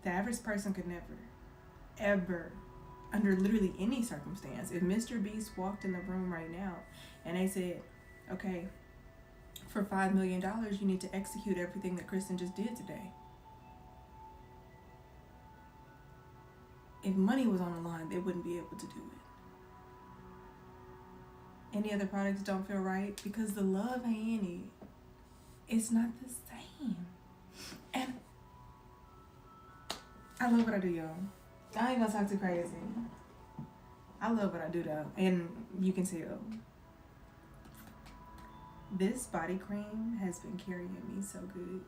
The average person could never, ever, under literally any circumstance, if Mr. Beast walked in the room right now and they said, okay, for $5 million, you need to execute everything that Kristen just did today. If money was on the line, they wouldn't be able to do it. Any other products don't feel right because the love ain't in it. It's not the same. And I love what I do, y'all. I ain't gonna talk too crazy. I love what I do though, and you can tell. This body cream has been carrying me so good.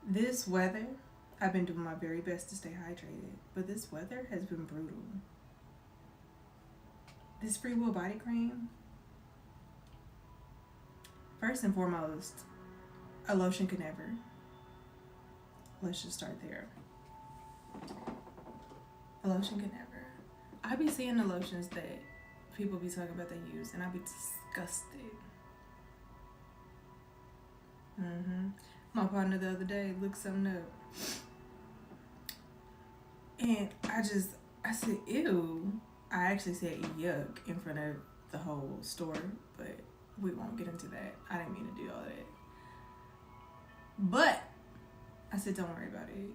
This weather, I've been doing my very best to stay hydrated, but this weather has been brutal. This Free Will body cream, first and foremost, a lotion could never. Let's just start there. A lotion can never. I be seeing the lotions that people be talking about they use, and I be disgusted. My partner the other day looked something up, and I said, ew. I actually said yuck in front of the whole store, but we won't get into that. I didn't mean to do all that. But I said, don't worry about it.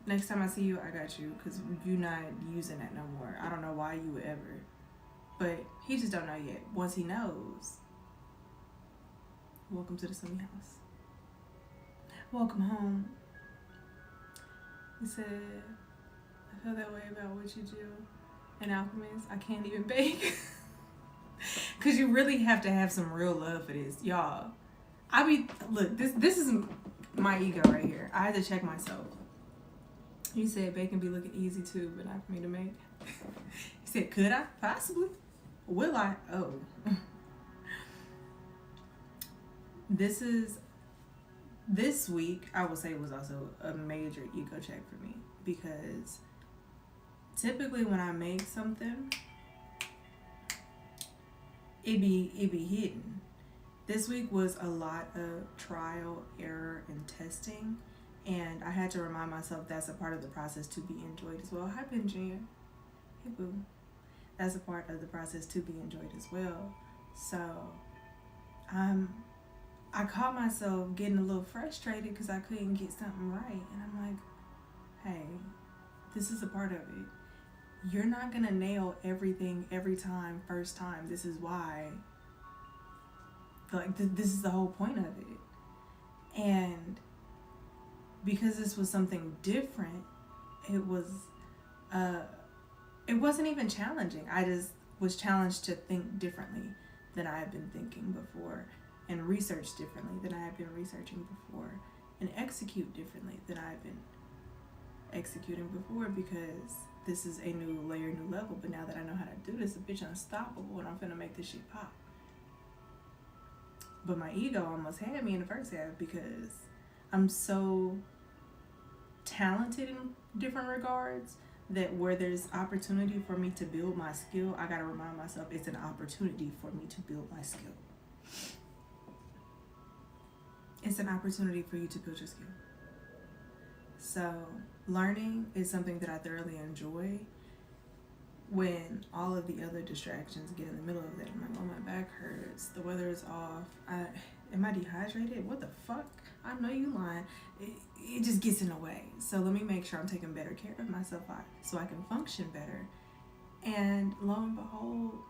Next time I see you, I got you, because you're not using that no more. I don't know why you would ever. But he just don't know yet. Once he knows, welcome to the Sumi house. Welcome home. He said, I feel that way about what you do. An alchemist, I can't even bake. Because you really have to have some real love for this. Y'all, look, this is my ego right here. I had to check myself. He said bacon be looking easy too, but not for me to make. He said, could I? Possibly. Will I? Oh. This week, I would say, was also a major ego check for me, because typically when I make something, it be hidden. This week was a lot of trial, error, and testing, and I had to remind myself that's a part of the process to be enjoyed as well. Hi, Benji. Hey, boo. That's a part of the process to be enjoyed as well. So, I caught myself getting a little frustrated because I couldn't get something right, and I'm like, hey, this is a part of it. You're not gonna nail everything every time, first time. This is why. Like, this is the whole point of it. And because this was something different, it wasn't even challenging. I just was challenged to think differently than I had been thinking before, and research differently than I had been researching before, and execute differently than I had been executing before, because this is a new layer, new level. But now that I know how to do this, a bitch unstoppable, and I'm finna make this shit pop. But my ego almost had me in the first half, because I'm so talented in different regards that where there's opportunity for me to build my skill, I gotta remind myself it's an opportunity for me to build my skill. It's an opportunity for you to build your skill. So learning is something that I thoroughly enjoy. When all of the other distractions get in the middle of that, I'm like, oh, my back hurts, the weather is off, am I dehydrated? What the fuck? I know you lying. It just gets in the way. So let me make sure I'm taking better care of myself so I can function better. And lo and behold,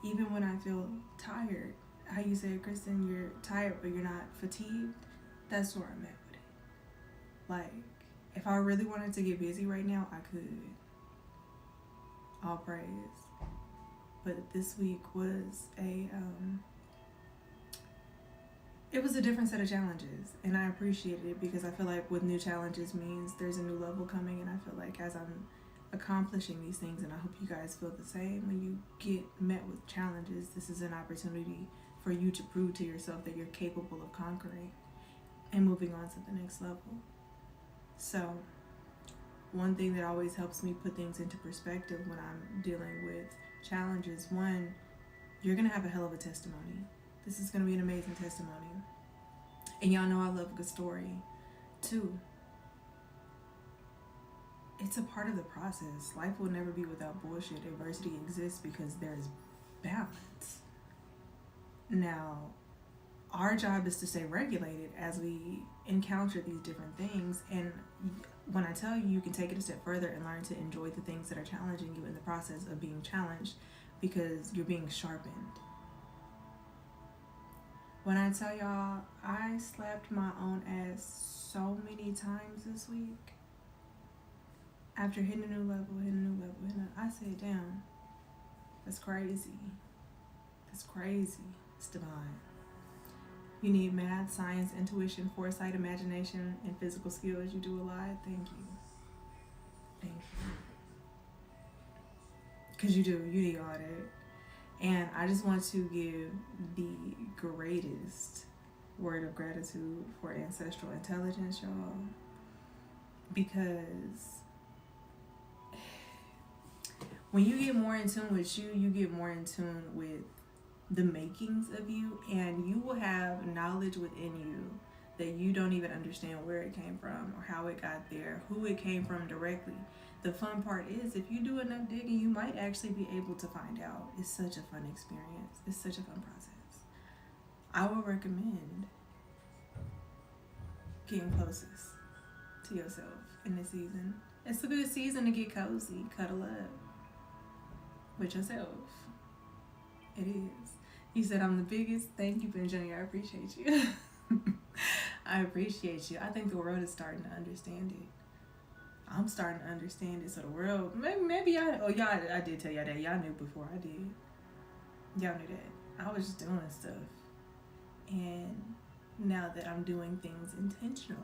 even when I feel tired, how you said, Kristen, you're tired but you're not fatigued, that's where I'm at with it. Like, if I really wanted to get busy right now, I could. All praise. But this week was it was a different set of challenges, and I appreciated it, because I feel like with new challenges means there's a new level coming, and I feel like as I'm accomplishing these things, and I hope you guys feel the same, when you get met with challenges, this is an opportunity for you to prove to yourself that you're capable of conquering and moving on to the next level. So one thing that always helps me put things into perspective when I'm dealing with challenges, one, you're going to have a hell of a testimony. This is going to be an amazing testimony. And y'all know I love a good story. Two, it's a part of the process. Life will never be without bullshit. Adversity exists because there's balance. Now, our job is to stay regulated as we encounter these different things. And when I tell you, you can take it a step further and learn to enjoy the things that are challenging you in the process of being challenged, because you're being sharpened. When I tell y'all, I slapped my own ass so many times this week. After hitting a new level, I said, damn, that's crazy. That's crazy. It's divine. You need math, science, intuition, foresight, imagination, and physical skills. You do a lot. Thank you. Thank you. Because you do. You need all that. And I just want to give the greatest word of gratitude for ancestral intelligence, y'all. because when you get more in tune with you, you get more in tune with the makings of you, and you will have knowledge within you that you don't even understand where it came from or how it got there, who it came from directly. The fun part is, if you do enough digging, you might actually be able to find out. It's such a fun experience. It's such a fun process. I would recommend getting closest to yourself in this season. It's a good season to get cozy, cuddle up with yourself. It is. You said I'm the biggest. Thank you, Benjamin. I appreciate you. I appreciate you. I think the world is starting to understand it. I'm starting to understand it. So the world, maybe y'all, I did tell y'all that. Y'all knew before I did. Y'all knew that. I was just doing stuff. And now that I'm doing things intentionally,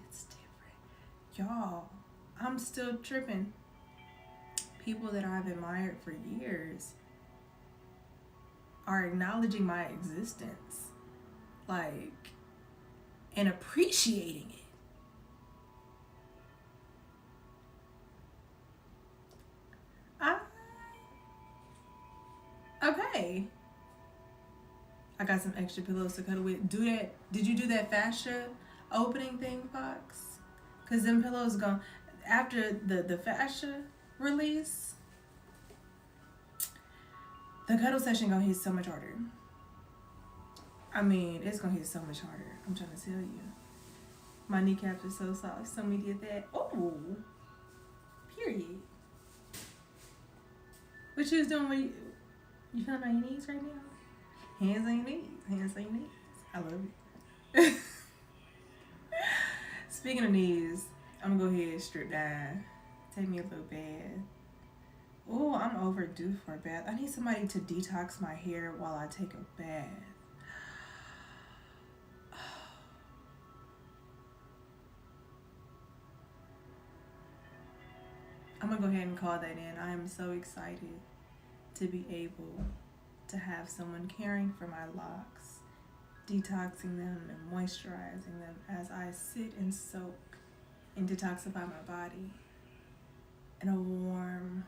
it's different. Y'all, I'm still tripping. People that I've admired for years are acknowledging my existence, like, and appreciating it. Okay. I got some extra pillows to cuddle with. Do that. Did you do that fascia opening thing, Fox? Because them pillows gone after the fascia release. The cuddle session gonna hit so much harder. I mean, it's gonna hit so much harder. I'm trying to tell you. My kneecaps are so soft. So we did that. Oh, period. What you was doing when you feeling on your knees right now? Hands on your knees. Hands on your knees. I love it. Speaking of knees, I'm gonna go ahead, strip down, take me a little bath. Oh, I'm overdue for a bath. I need somebody to detox my hair while I take a bath. I'm gonna go ahead and call that in. I am so excited to be able to have someone caring for my locks, detoxing them and moisturizing them as I sit and soak and detoxify my body in a warm,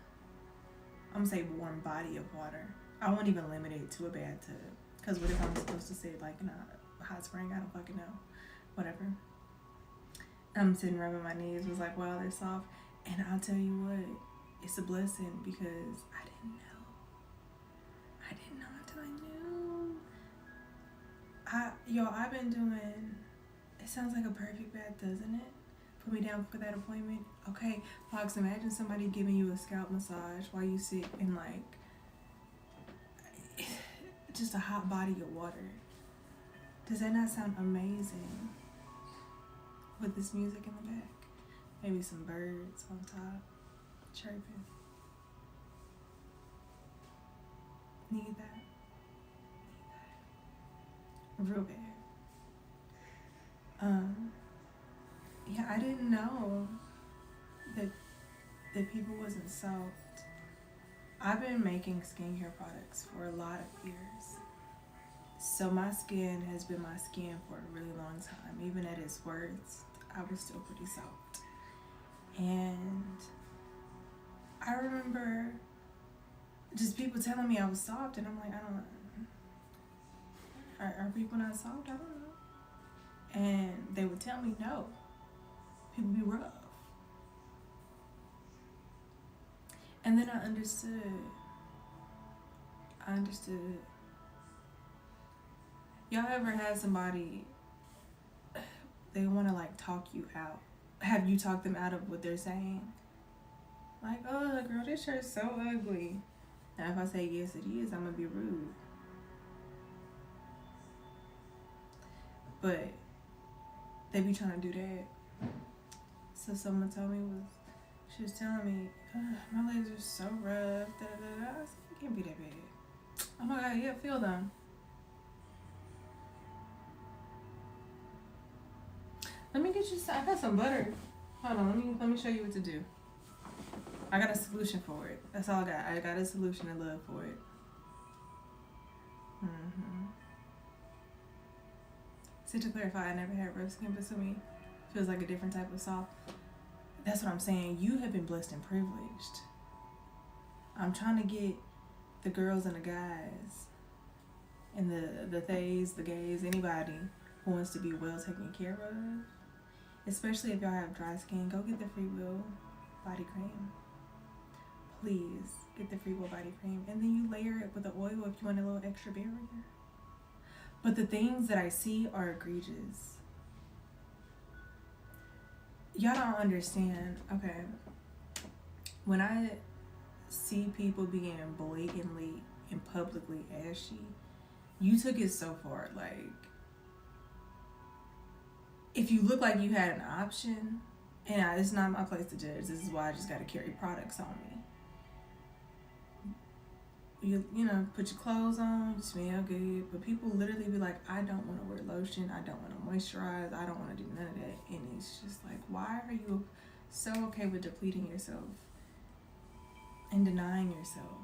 I'm gonna say warm body of water. I won't even limit it to a bathtub, because what if I'm supposed to sit like in a hot spring? I don't fucking know. Whatever. I'm sitting rubbing my knees, was like, wow, they're soft. And I'll tell you what, it's a blessing, because I didn't know. I didn't know until I knew. I've been doing, it sounds like a perfect bath, doesn't it? Put me down for that appointment. Okay, Fox, imagine somebody giving you a scalp massage while you sit in like just a hot body of water. Does that not sound amazing? With this music in the back. Maybe some birds on top, chirping. Need that. Real bad. Yeah, I didn't know that people wasn't soft. I've been making skincare products for a lot of years. So my skin has been my skin for a really long time. Even at its worst, I was still pretty soft. And I remember just people telling me I was soft, and I'm like, I don't know. Are people not soft? I don't know. And they would tell me, no, people be rough. And then I understood. Y'all ever had somebody, they want to like talk you out? Have you talked them out of what they're saying? Like, oh, girl, this shirt's so ugly. Now, if I say, yes, it is, I'm going to be rude. But they be trying to do that. So someone told me, she was telling me, my legs are so rough. I said, it can't be that bad. Oh my God, yeah, feel them. Let me get you some, I got some butter. Hold on, let me show you what to do. I got a solution for it. That's all I got. I got a solution and love for it. So to clarify, I never had rough skin, but so me. feels like a different type of soft. That's what I'm saying. You have been blessed and privileged. I'm trying to get the girls and the guys and the theys, the gays, anybody who wants to be well taken care of, especially if y'all have dry skin, go get the Free Will body cream. Please get the Free Will body cream, and then you layer it with the oil if you want a little extra barrier. But the things that I see are egregious. Y'all don't understand. Okay, when I see people being blatantly and publicly ashy, you took it so far. Like, if you look like you had an option, and it's not my place to judge, this is why I just gotta carry products on me. You know, put your clothes on, you smell good, but people literally be like, I don't want to wear lotion, I don't want to moisturize, I don't want to do none of that. And it's just like, why are you so okay with depleting yourself and denying yourself?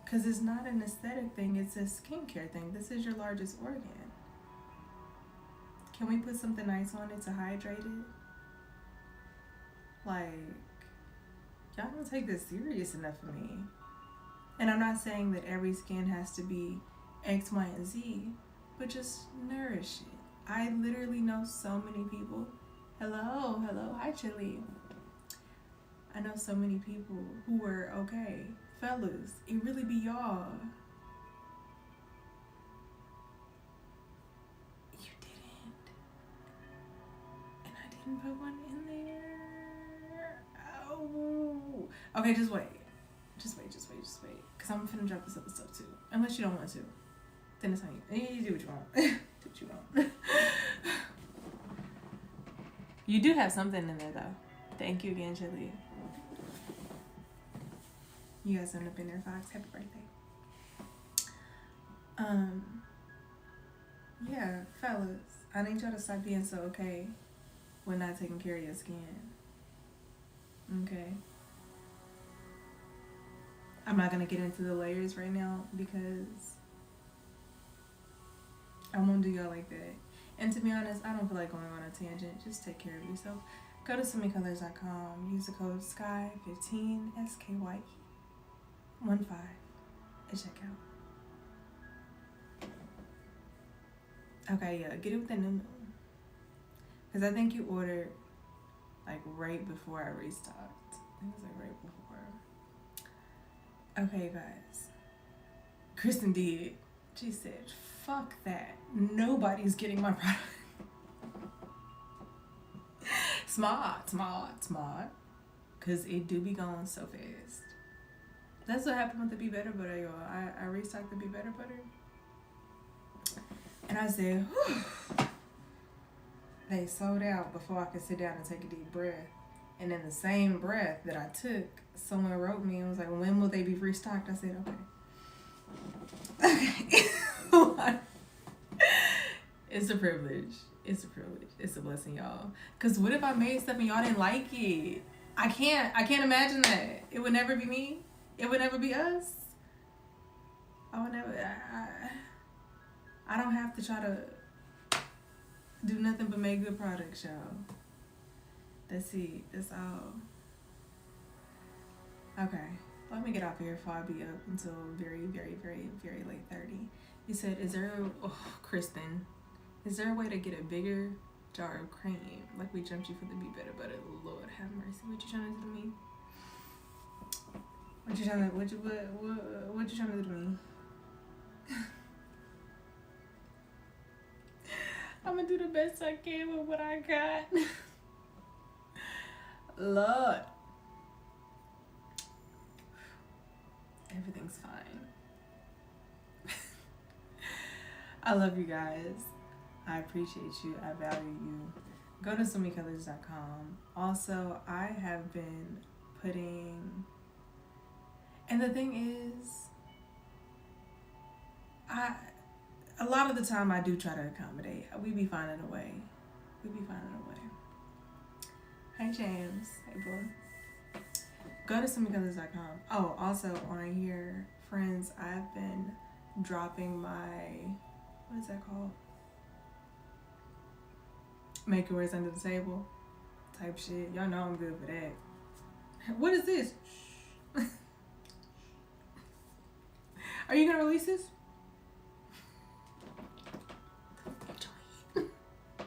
Because it's not an aesthetic thing, it's a skincare thing. This is your largest organ. Can we put something nice on it to hydrate it? Like, y'all don't take this serious enough for me. And I'm not saying that every skin has to be X, Y, and Z, but just nourish it. I literally know so many people. Hello, hi Chili. I know so many people who were okay. Fellas, it really be y'all. You didn't. And I didn't put one in there. Oh. Okay, just wait. Just wait. Because I'm finna drop this other stuff too. Unless you don't want to. Then it's on you. You do what you want. Do what you want. You do have something in there though. Thank you again, Chili. You guys end up in there, Fox. Happy birthday. Yeah, fellas. I need y'all to stop being so okay with not taking care of your skin. Okay? I'm not gonna get into the layers right now because I won't do y'all like that. And to be honest, I don't feel like going on a tangent. Just take care of yourself. Go to SumiColors.com. Use the code SKY15 SKY15 at checkout. Okay, yeah, get it with the new. Because I think you ordered like right before I restocked. I think it was like right before. Okay, guys. Kristen did. She said, fuck that. Nobody's getting my product. Smart. Because it do be going so fast. That's what happened with the Be Better Butter, y'all. I restocked the Be Better Butter. And I said, whew. They sold out before I could sit down and take a deep breath. And in the same breath that I took, someone wrote me and was like, when will they be restocked? I said, okay. It's a privilege. It's a blessing, y'all. Because what if I made stuff and y'all didn't like it? I can't imagine that. It would never be me. It would never be us. I would never. I don't have to try to do nothing but make good products, y'all. That's it. That's all. Okay. Let me get off here before I be up until very, very, very, very late 30. You said, Kristen, is there a way to get a bigger jar of cream? Like we jumped you for the Be Better Butter. Lord have mercy. What you trying to do to me? What you trying to do to me? I'm gonna do the best I can with what I got. Lord. Everything's fine. I love you guys. I appreciate you. I value you. Go to SumiColors.com. Also, I have been putting... And the thing is, a lot of the time I do try to accommodate. We be finding a way. Hi, James. Hey, boy. Go to SumiColors.com. Oh, also on here, friends, I've been dropping my... What is that called? Make yours under the table type shit. Y'all know I'm good for that. What is this? Are you gonna release this?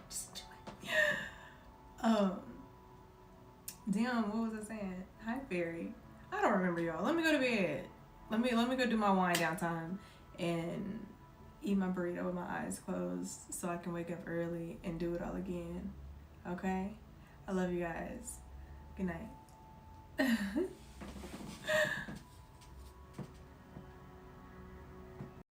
Just enjoy it. Damn, what was I saying? Hi, Fairy. I don't remember, y'all. Let me go to bed. Let me go do my wind down time and eat my burrito with my eyes closed so I can wake up early and do it all again. Okay? I love you guys. Good night.